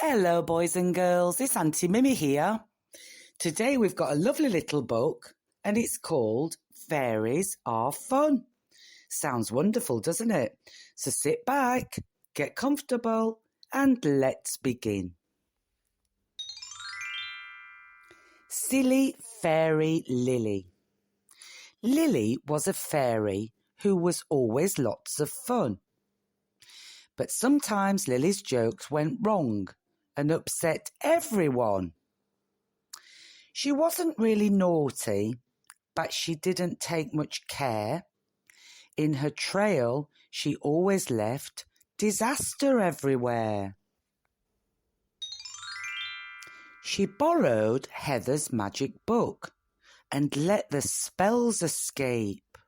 Hello boys and girls, it's Aunty Mimmi here. Today we've got a lovely little book and it's called Fairies Are Fun. Sounds wonderful, doesn't it? So sit back, get comfortable and let's begin. Silly Fairy Lily. Lily was a fairy who was always lots of fun. But sometimes Lily's jokes went wrong and upset everyone. She wasn't really naughty, but she didn't take much care. In her trail, she always left disaster everywhere. She borrowed Heather's magic book and let the spells escape.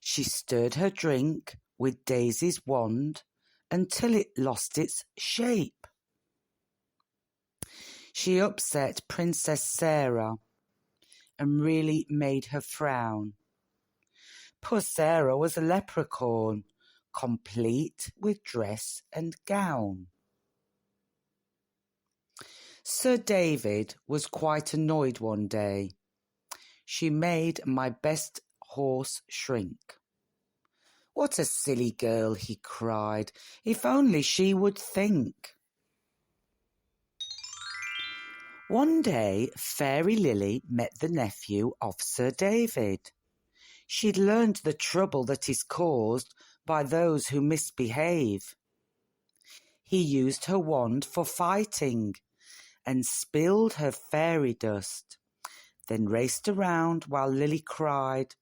She stirred her drink with Daisy's wand until it lost its shape. She upset Princess Sarah and really made her frown. Poor Sarah was a leprechaun, complete with dress and gown. Sir David was quite annoyed one day. She made my best horse shrink. What a silly girl, he cried. If only she would think. One day, Fairy Lily met the nephew of Sir David. She'd learned the trouble that is caused by those who misbehave. He used her wand for fighting and spilled her fairy dust, then raced around while Lily cried,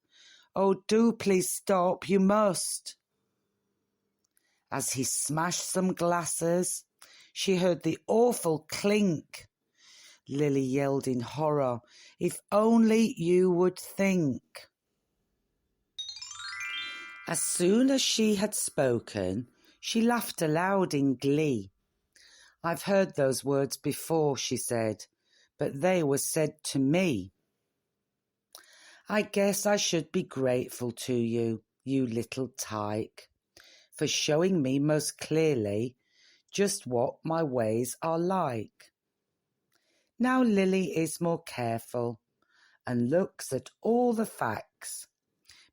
"Oh, do please stop, you must." As he smashed some glasses, she heard the awful clink. Lily yelled in horror, "If only you would think." As soon as she had spoken, she laughed aloud in glee. "I've heard those words before," she said, "but they were said to me. I guess I should be grateful to you, you little tyke, for showing me most clearly just what my ways are like. Now Lily is more careful and looks at all the facts.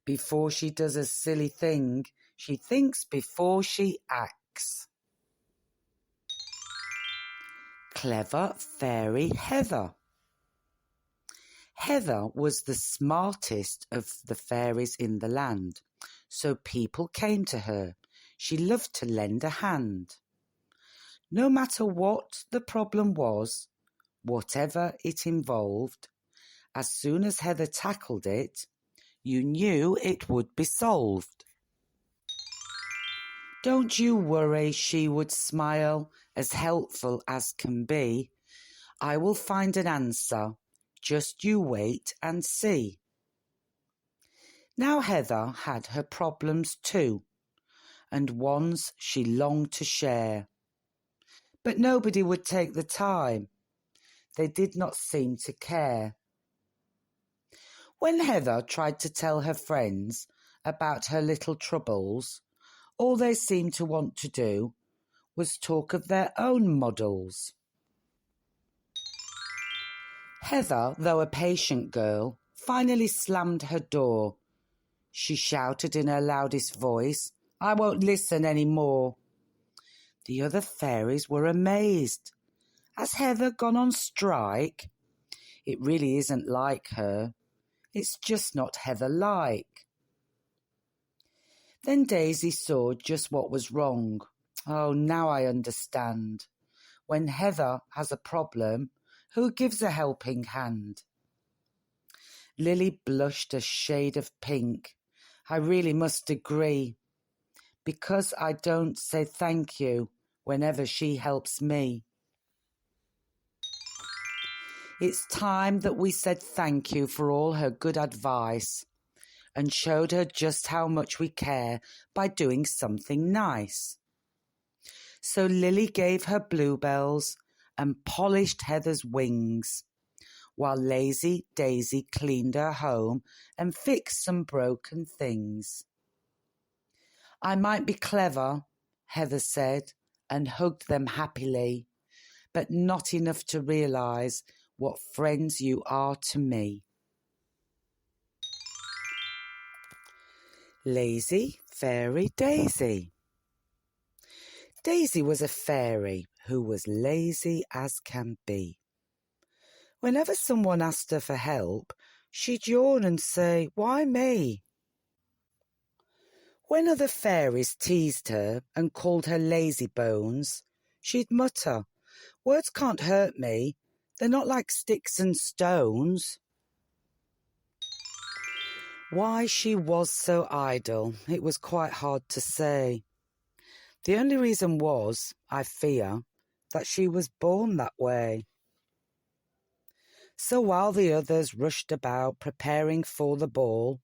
Before she does a silly thing, she thinks before she acts." Clever Fairy Heather. Heather was the smartest of the fairies in the land, so people came to her. She loved to lend a hand. No matter what the problem was, whatever it involved, as soon as Heather tackled it, you knew it would be solved. "Don't you worry," she would smile, as helpful as can be. "I will find an answer. Just you wait and see." Now Heather had her problems too, and ones she longed to share. But nobody would take the time. They did not seem to care. When Heather tried to tell her friends about her little troubles, all they seemed to want to do was talk of their own muddles. Heather, though a patient girl, finally slammed her door. She shouted in her loudest voice, "I won't listen any more." The other fairies were amazed. Has Heather gone on strike? It really isn't like her. It's just not Heather-like. Then Daisy saw just what was wrong. "Oh, now I understand. When Heather has a problem, who gives a helping hand?" Lily blushed a shade of pink. "I really must agree, because I don't say thank you whenever she helps me." It's time that we said thank you for all her good advice and showed her just how much we care by doing something nice. So Lily gave her bluebells and polished Heather's wings, while lazy Daisy cleaned her home and fixed some broken things. "I might be clever," Heather said, and hugged them happily. but not enough to realise what friends you are to me. Lazy Fairy Daisy. Daisy was a fairy who was lazy as can be. Whenever someone asked her for help, she'd yawn and say, "Why me?" When other fairies teased her and called her lazy bones, she'd mutter, "Words can't hurt me. They're not like sticks and stones." Why she was so idle, it was quite hard to say. The only reason was, I fear, that she was born that way. So while the others rushed about preparing for the ball,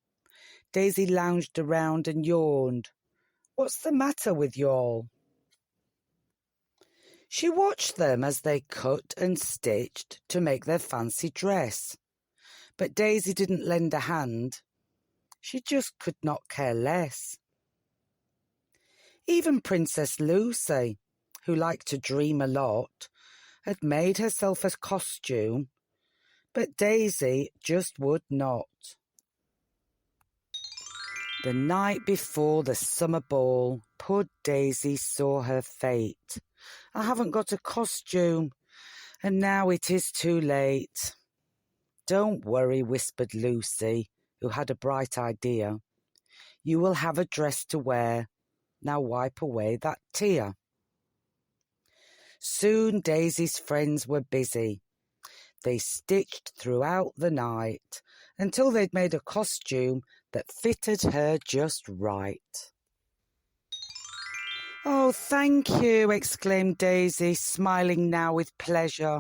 Daisy lounged around and yawned. "What's the matter with y'all?" She watched them as they cut and stitched to make their fancy dress. But Daisy didn't lend a hand. She just could not care less. Even Princess Lucy, who liked to dream a lot, had made herself a costume, but Daisy just would not. The night before the summer ball, poor Daisy saw her fate. "I haven't got a costume, and now it is too late." "Don't worry," whispered Lucy, who had a bright idea. "You will have a dress to wear. Now wipe away that tear." Soon Daisy's friends were busy. They stitched throughout the night until they'd made a costume that fitted her just right. "Oh, thank you," exclaimed Daisy, smiling now with pleasure.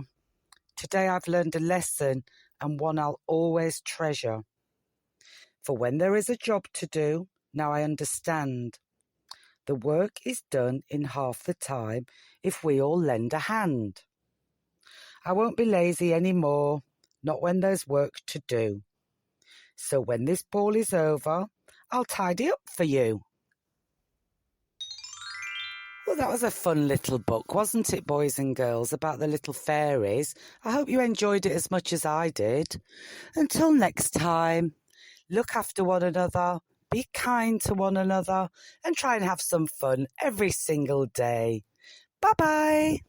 "Today I've learned a lesson, and one I'll always treasure. For when there is a job to do, now I understand. The work is done in half the time if we all lend a hand. I won't be lazy any more, not when there's work to do. So when this ball is over, I'll tidy up for you." Well, that was a fun little book, wasn't it, boys and girls, about the little fairies? I hope you enjoyed it as much as I did. Until next time, look after one another, be kind to one another, and try and have some fun every single day. Bye-bye.